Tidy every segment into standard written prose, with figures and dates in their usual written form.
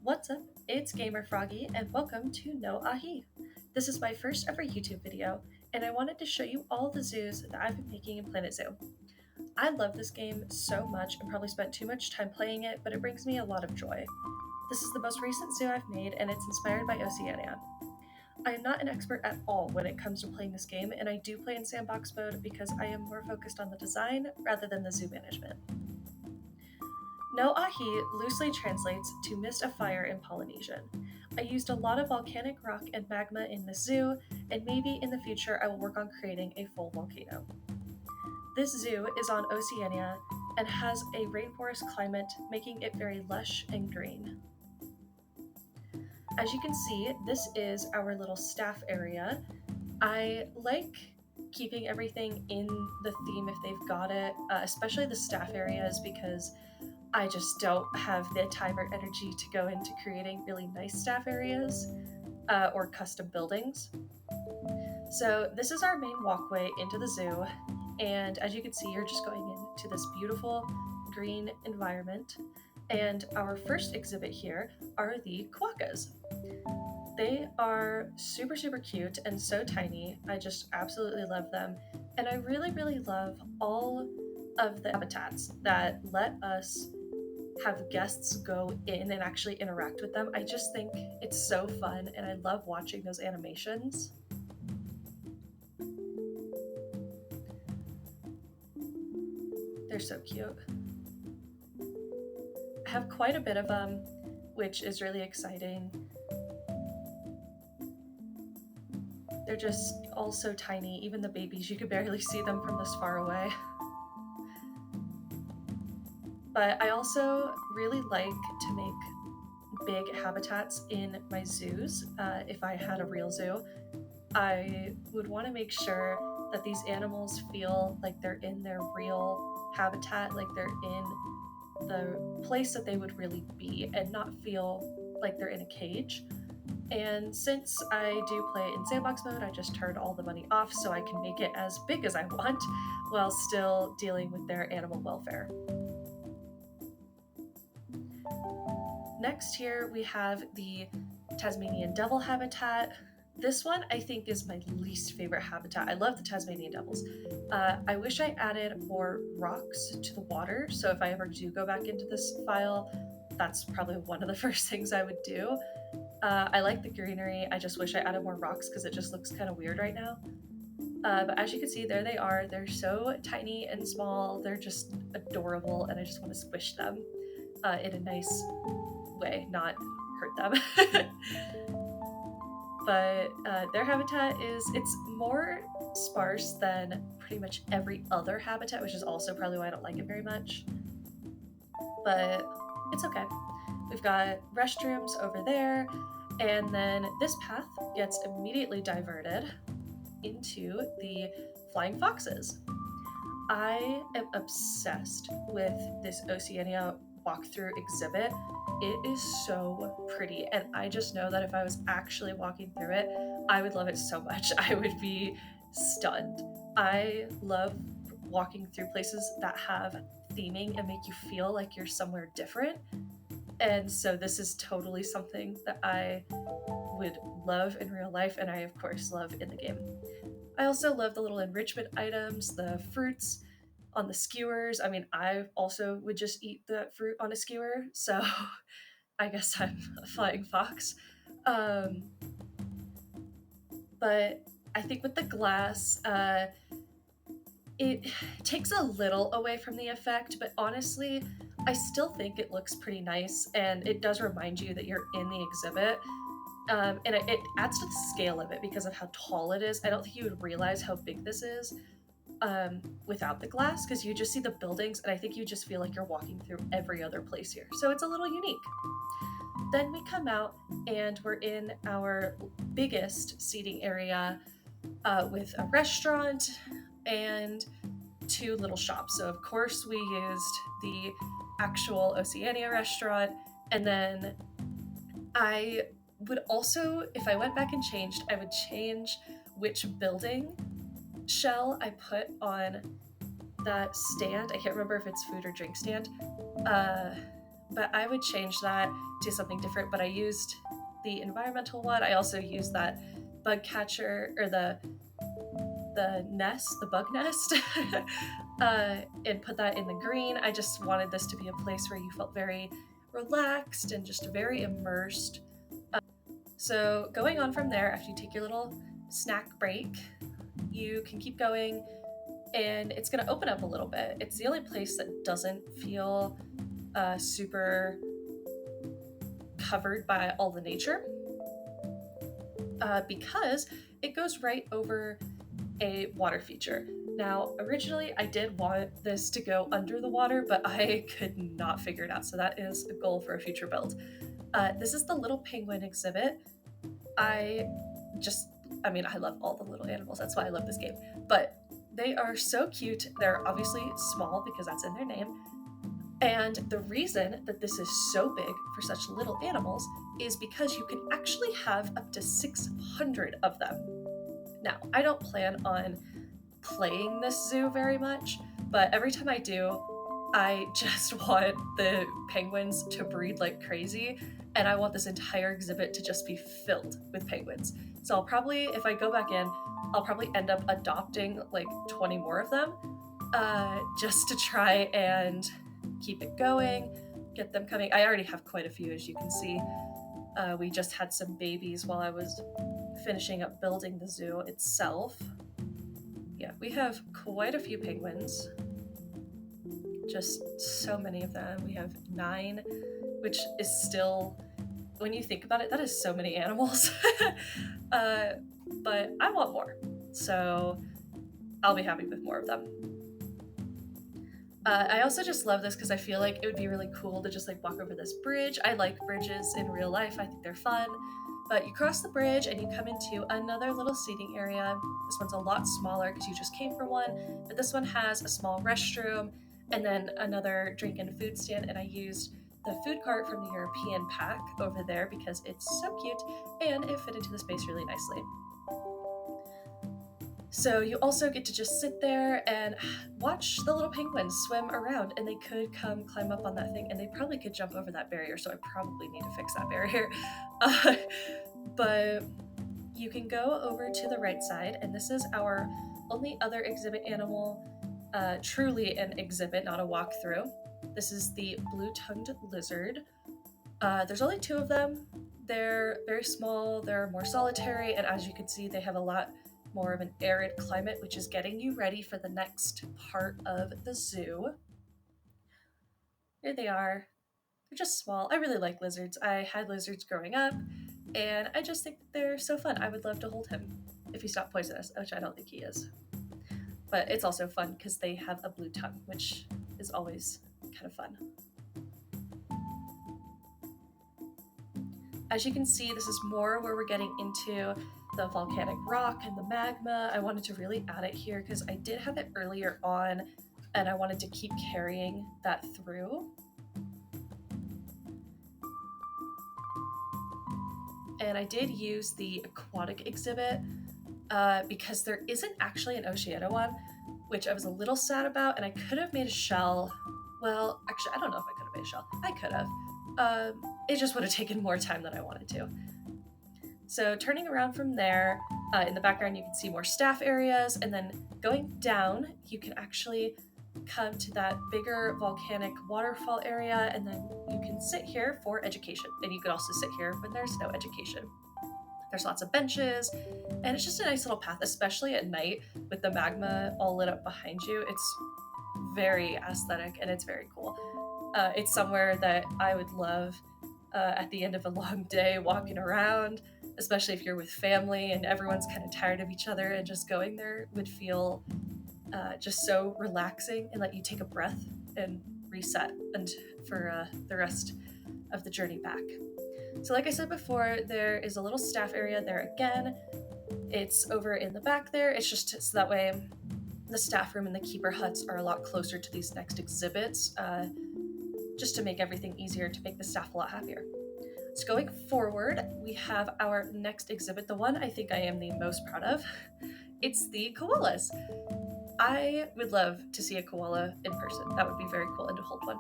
What's up? It's Gamer Froggy and welcome to Noe Ahi. This is my first ever YouTube video and I wanted to show you all the zoos that I've been making in Planet Zoo. I love this game so much and probably spent too much time playing it, but it brings me a lot of joy. This is the most recent zoo I've made and it's inspired by Oceania. I am not an expert at all when it comes to playing this game and I do play in sandbox mode because I am more focused on the design rather than the zoo management. Noe Ahi loosely translates to mist of fire in Polynesian. I used a lot of volcanic rock and magma in the zoo, and maybe in the future I will work on creating a full volcano. This zoo is on Oceania and has a rainforest climate, making it very lush and green. As you can see, this is our little staff area. I like keeping everything in the theme if they've got it, especially the staff areas, because I just don't have the time or energy to go into creating really nice staff areas or custom buildings. So this is our main walkway into the zoo, and as you can see, you're just going into this beautiful green environment. And our first exhibit here are the quokkas. They are super, super cute and so tiny. I just absolutely love them. And I really, really love all of the habitats that let us have guests go in and actually interact with them. I just think it's so fun and I love watching those animations. They're so cute. I have quite a bit of them, which is really exciting. They're just all so tiny, even the babies, you could barely see them from this far away. But I also really like to make big habitats in my zoos. If I had a real zoo, I would want to make sure that these animals feel like they're in their real habitat, like they're in the place that they would really be and not feel like they're in a cage. And since I do play in sandbox mode, I just turn all the money off so I can make it as big as I want while still dealing with their animal welfare. Next here we have the Tasmanian devil habitat. This one I think is my least favorite habitat. I love the Tasmanian devils. I wish I added more rocks to the water, so if I ever do go back into this file, that's probably one of the first things I would do. I like the greenery, I just wish I added more rocks because it just looks kind of weird right now. But as you can see, there they are. They're so tiny and small, they're just adorable, and I just want to squish them in a nice way, not hurt them. But their habitat it's more sparse than pretty much every other habitat, which is also probably why I don't like it very much. But it's okay. We've got restrooms over there, and then this path gets immediately diverted into the flying foxes. I am obsessed with this Oceania walkthrough exhibit. It is so pretty, and I just know that if I was actually walking through it, I would love it so much. I would be stunned. I love walking through places that have theming and make you feel like you're somewhere different. And so this is totally something that I would love in real life, and I of course love in the game. I also love the little enrichment items, the fruits on the skewers. I mean, I also would just eat the fruit on a skewer, so I guess I'm a flying fox. But I think with the glass, it takes a little away from the effect, but honestly, I still think it looks pretty nice, and it does remind you that you're in the exhibit. And it adds to the scale of it because of how tall it is. I don't think you would realize how big this is without the glass, because you just see the buildings, and I think you just feel like you're walking through every other place here. So it's a little unique. Then we come out and we're in our biggest seating area with a restaurant and two little shops. So of course we used the actual Oceania restaurant, and then I would also, if I went back and changed, I would change which building shell I put on that stand. I can't remember if it's food or drink stand. but I would change that to something different. But I used the environmental one. I also used that bug catcher, or the nest, the bug nest, and put that in the green. I just wanted this to be a place where you felt very relaxed and just very immersed. So going on from there, after you take your little snack break, you can keep going, and it's going to open up a little bit. It's the only place that doesn't feel super covered by all the nature, because it goes right over a water feature. Now, originally I did want this to go under the water, but I could not figure it out. So that is a goal for a future build. This is the little penguin exhibit. I love all the little animals. That's why I love this game. But they are so cute. They're obviously small because that's in their name. And the reason that this is so big for such little animals is because you can actually have up to 600 of them. Now, I don't plan on playing this zoo very much, but every time I do, I just want the penguins to breed like crazy, and I want this entire exhibit to just be filled with penguins. So I'll probably, if I go back in, I'll probably end up adopting like 20 more of them, just to try and keep it going, get them coming. I already have quite a few, as you can see. We just had some babies while I was finishing up building the zoo itself. Yeah, we have quite a few penguins. Just so many of them. We have 9, which is still, when you think about it, that is so many animals. But I want more, so I'll be happy with more of them. I also just love this because I feel like it would be really cool to just like walk over this bridge. I like bridges in real life. I think they're fun. But you cross the bridge and you come into another little seating area. This one's a lot smaller because you just came for one, but this one has a small restroom and then another drink and food stand, and I used the food cart from the European pack over there because it's so cute and it fit into the space really nicely. So you also get to just sit there and watch the little penguins swim around, and they could come climb up on that thing, and they probably could jump over that barrier, so I probably need to fix that barrier. But you can go over to the right side, and this is our only other exhibit animal, truly an exhibit, not a walkthrough. This is the blue-tongued lizard. There's only 2 of them. They're very small, they're more solitary, and as you can see, they have a lot more of an arid climate, which is getting you ready for the next part of the zoo. Here they are. They're just small. I really like lizards. I had lizards growing up, and I just think they're so fun. I would love to hold him if he's not poisonous, which I don't think he is. But it's also fun because they have a blue tongue, which is always kind of fun. As you can see, this is more where we're getting into the volcanic rock and the magma. I wanted to really add it here because I did have it earlier on and I wanted to keep carrying that through. And I did use the aquatic exhibit because there isn't actually an Oceania one, which I was a little sad about, and I could have made a shell. Well, actually, I don't know if I could have made a shell. I could have. It just would have taken more time than I wanted to. So turning around from there, in the background you can see more staff areas, and then going down you can actually come to that bigger volcanic waterfall area, and then you can sit here for education, and you could also sit here when there's no education. There's lots of benches, and it's just a nice little path, especially at night with the magma all lit up behind you. It's very aesthetic and it's very cool. It's somewhere that I would love at the end of a long day walking around, especially if you're with family and everyone's kind of tired of each other, and just going there would feel just so relaxing and let you take a breath and reset and for the rest of the journey back. So like I said before, there is a little staff area there again. It's over in the back there. It's just so that way the staff room and the keeper huts are a lot closer to these next exhibits, just to make everything easier, to make the staff a lot happier. So going forward, we have our next exhibit, the one I think I am the most proud of. It's the koalas. I would love to see a koala in person. That would be very cool, and to hold one.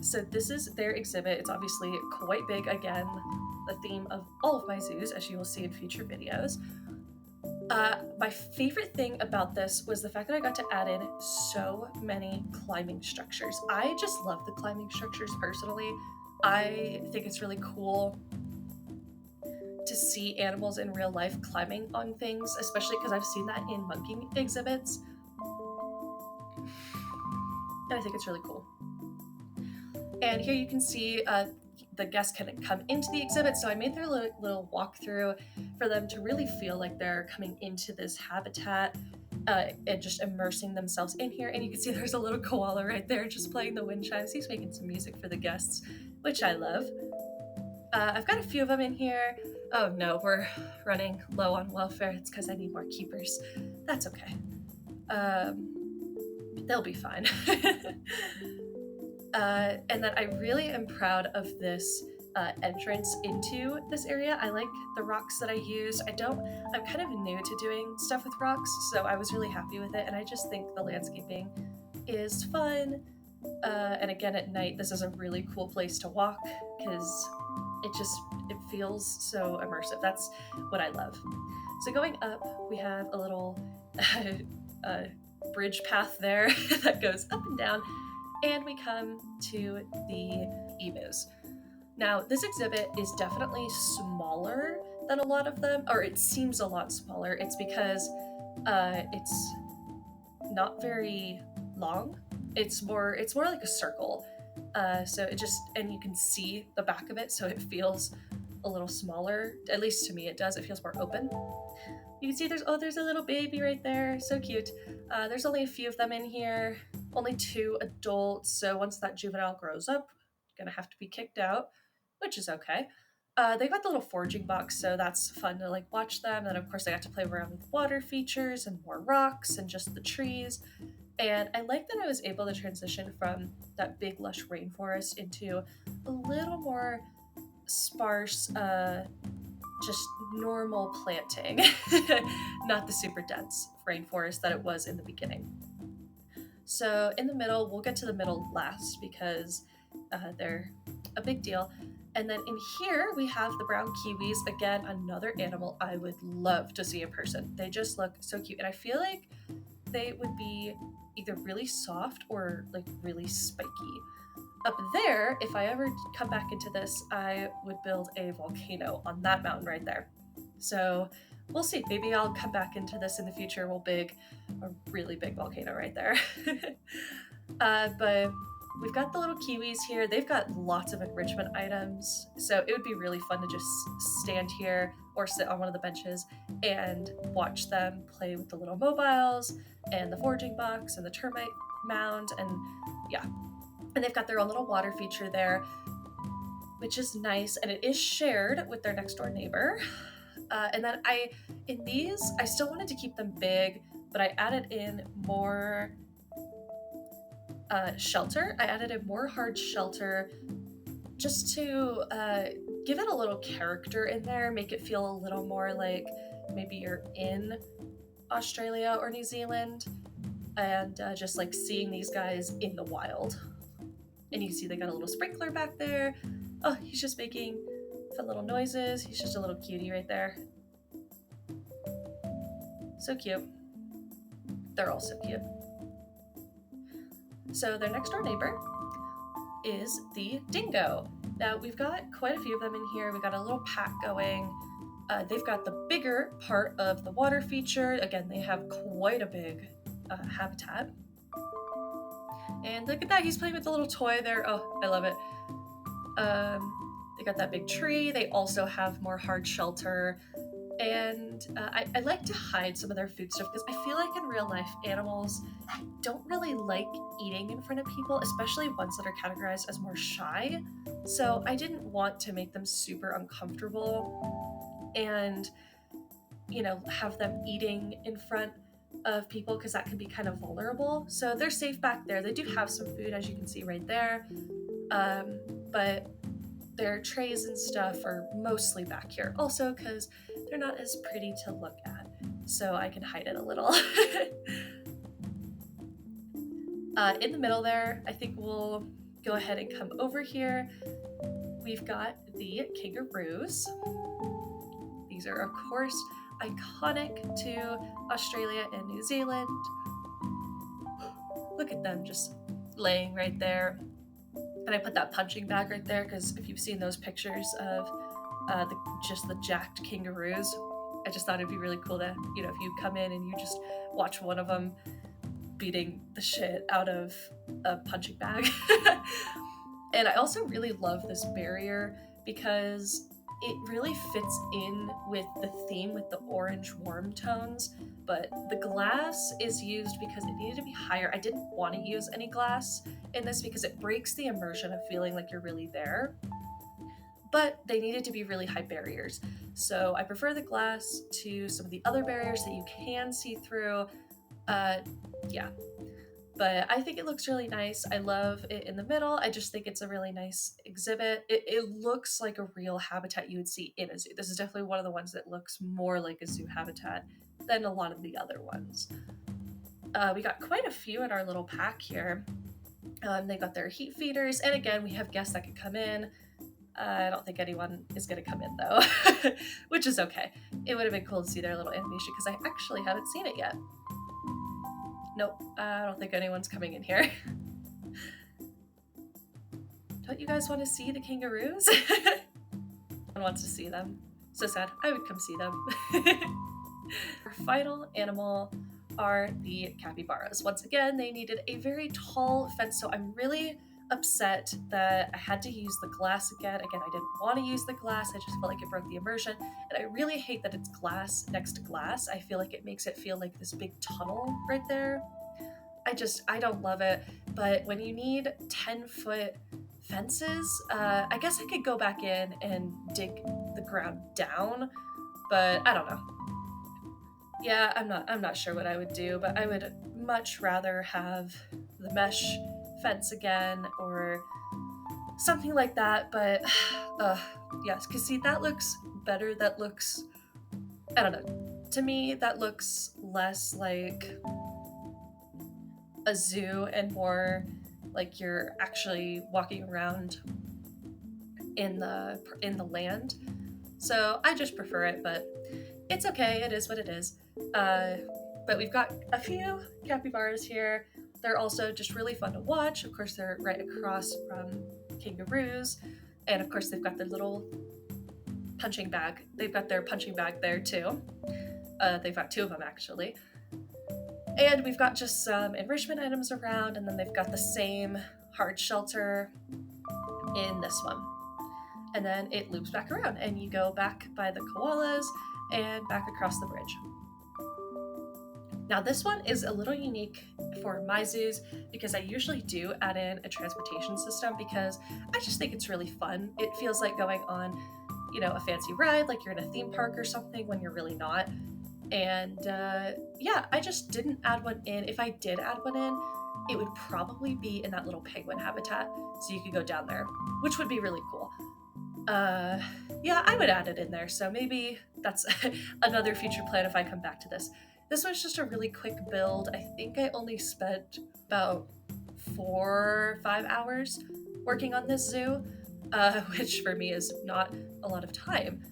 So this is their exhibit. It's obviously quite big. Again, the theme of all of my zoos, as you will see in future videos. My favorite thing about this was the fact that I got to add in so many climbing structures. I just love the climbing structures personally. I think it's really cool to see animals in real life climbing on things, especially because I've seen that in monkey exhibits. And I think it's really cool. And here you can see the guests can come into the exhibit. So I made their little walkthrough for them to really feel like they're coming into this habitat and just immersing themselves in here. And you can see there's a little koala right there just playing the wind chimes. He's making some music for the guests, which I love. I've got a few of them in here. Oh no, we're running low on welfare. It's because I need more keepers. That's okay. They'll be fine. And then I really am proud of this entrance into this area. I like the rocks that I used. I'm kind of new to doing stuff with rocks, so I was really happy with it, and I just think the landscaping is fun. And again, at night, this is a really cool place to walk because it feels so immersive. That's what I love. So going up, we have a little bridge path there that goes up and down, and we come to the emus. Now, this exhibit is definitely smaller than a lot of them, or it seems a lot smaller. It's because it's not very long. It's more like a circle. So and you can see the back of it, so it feels a little smaller. At least to me, it does. It feels more open. You can see there's a little baby right there. So cute. There's only a few of them in here. Only 2 adults. So once that juvenile grows up, gonna have to be kicked out, which is okay. They got the little foraging box, so that's fun to like watch them. And of course, I got to play around with water features and more rocks and just the trees. And I like that I was able to transition from that big lush rainforest into a little more sparse, just normal planting, not the super dense rainforest that it was in the beginning. So in the middle, we'll get to the middle last because they're a big deal. And then in here, we have the brown kiwis. Again, another animal I would love to see in person. They just look so cute. And I feel like they would be either really soft or like really spiky. Up there, if I ever come back into this, I would build a volcano on that mountain right there. So we'll see. Maybe I'll come back into this in the future. We'll big a really big volcano right there. But we've got the little kiwis here. They've got lots of enrichment items. So it would be really fun to just stand here or sit on one of the benches and watch them play with the little mobiles and the foraging box and the termite mound. And yeah. And they've got their own little water feature there, which is nice. And it is shared with their next door neighbor. And then in these, I still wanted to keep them big, but I added in more shelter. I added in more hard shelter just to give it a little character in there, make it feel a little more like maybe you're in Australia or New Zealand, and just like seeing these guys in the wild. And you can see they got a little sprinkler back there. Oh, he's just making fun little noises. He's just a little cutie right there. So cute. They're all so cute. So their next door neighbor is the dingo. Now we've got quite a few of them in here. We've got a little pack going. They've got the bigger part of the water feature. Again, they have quite a big habitat. And look at that, he's playing with the little toy there. Oh, I love it. They got that big tree. They also have more hard shelter. And I like to hide some of their food stuff because I feel like in real life, animals don't really like eating in front of people, especially ones that are categorized as more shy. So I didn't want to make them super uncomfortable and, have them eating in front of people because that can be kind of vulnerable. So they're safe back there. They do have some food, as you can see right there. But their trays and stuff are mostly back here. Also because they're not as pretty to look at. So I can hide it a little. In the middle there, I think we'll go ahead and come over here. We've got the kangaroos. These are, of course, iconic to Australia and New Zealand. Look at them just laying right there. And I put that punching bag right there because if you've seen those pictures of just the jacked kangaroos, I just thought it'd be really cool to, if you come in and you just watch one of them beating the shit out of a punching bag. And I also really love this barrier because it really fits in with the theme with the orange warm tones, but the glass is used because it needed to be higher. I didn't want to use any glass in this because it breaks the immersion of feeling like you're really there, but they needed to be really high barriers. So I prefer the glass to some of the other barriers that you can see through. Yeah, but I think it looks really nice. I love it in the middle. I just think it's a really nice exhibit. It looks like a real habitat you would see in a zoo. This is definitely one of the ones that looks more like a zoo habitat than a lot of the other ones. We got quite a few in our little pack here. They got their heat feeders, and again, we have guests that could come in. I don't think anyone is going to come in though, which is okay. It would have been cool to see their little animation because I actually haven't seen it yet. Nope, I don't think anyone's coming in here. Don't you guys want to see the kangaroos? One wants to see them. So sad. I would come see them. Our final animal are the capybaras. Once again, they needed a very tall fence, so I'm really upset that I had to use the glass again. Again, I didn't want to use the glass. I just felt like it broke the immersion. And I really hate that it's glass next to glass. I feel like it makes it feel like this big tunnel right there. I don't love it. But when you need 10-foot fences, I guess I could go back in and dig the ground down, but I don't know. Yeah, I'm not sure what I would do, but I would much rather have the mesh fence again or something like that. But yes, because see, that looks better. That looks, I don't know, to me that looks less like a zoo and more like you're actually walking around in the land. So I just prefer it, but it's okay. It is what it is. But we've got a few capybaras here. They're also just really fun to watch. Of course, they're right across from kangaroos. And of course, they've got their little punching bag. They've got their punching bag there too. They've got two of them actually. And we've got just some enrichment items around, and then they've got the same hard shelter in this one. And then it loops back around, and you go back by the koalas and back across the bridge. Now this one is a little unique for my zoos because I usually do add in a transportation system because I just think it's really fun. It feels like going on, a fancy ride, like you're in a theme park or something when you're really not. And yeah, I just didn't add one in. If I did add one in, it would probably be in that little penguin habitat. So you could go down there, which would be really cool. Yeah, I would add it in there. So maybe that's another future plan if I come back to this. This was just a really quick build. I think I only spent about 4 or 5 hours working on this zoo, which for me is not a lot of time.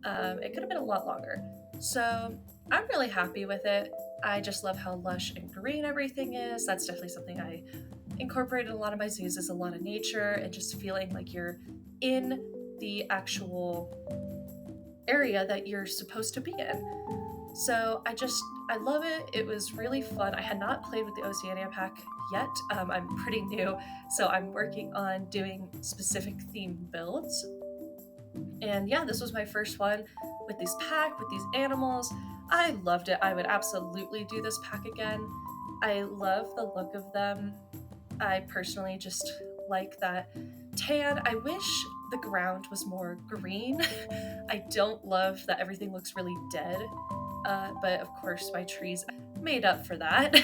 It could have been a lot longer. So I'm really happy with it. I just love how lush and green everything is. That's definitely something I incorporate in a lot of my zoos, is a lot of nature and just feeling like you're in the actual area that you're supposed to be in. So I love it. It was really fun. I had not played with the Oceania pack yet. I'm pretty new, so I'm working on doing specific theme builds. And yeah, this was my first one with this pack, with these animals. I loved it. I would absolutely do this pack again. I love the look of them. I personally just like that tan. I wish the ground was more green. I don't love that everything looks really dead, but of course my trees made up for that.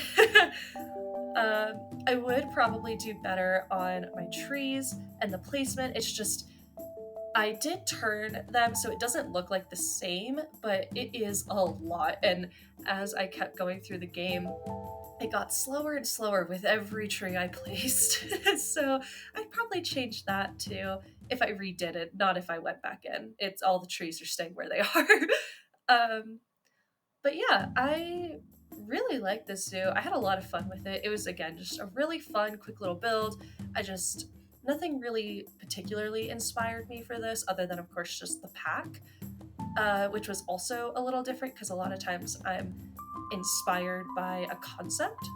I would probably do better on my trees and the placement. It's just, I did turn them so it doesn't look like the same, but it is a lot. And as I kept going through the game, it got slower and slower with every tree I placed. So I'd probably change that too if I redid it, not if I went back in. It's all the trees are staying where they are. um, but yeah, I really like this zoo. I had a lot of fun with it. It was, again, just a really fun, quick little build. Nothing really particularly inspired me for this, other than, of course, just the pack, which was also a little different because a lot of times I'm inspired by a concept.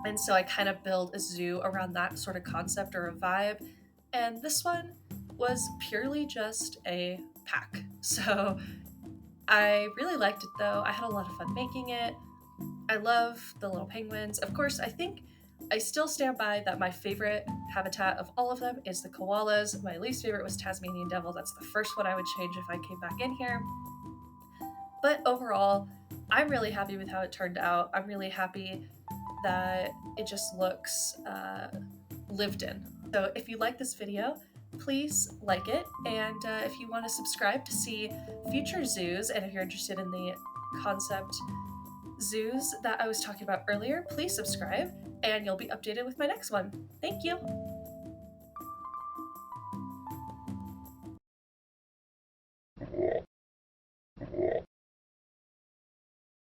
And so I kind of build a zoo around that sort of concept or a vibe. And this one was purely just a pack. So I really liked it though. I had a lot of fun making it. I love the little penguins. Of course, I think I still stand by that my favorite habitat of all of them is the koalas. My least favorite was Tasmanian devil. That's the first one I would change if I came back in here. But overall, I'm really happy with how it turned out. I'm really happy that it just looks lived in. So if you like this video, please like it. And if you want to subscribe to see future zoos, and if you're interested in the concept zoos that I was talking about earlier, please subscribe and you'll be updated with my next one. Thank you.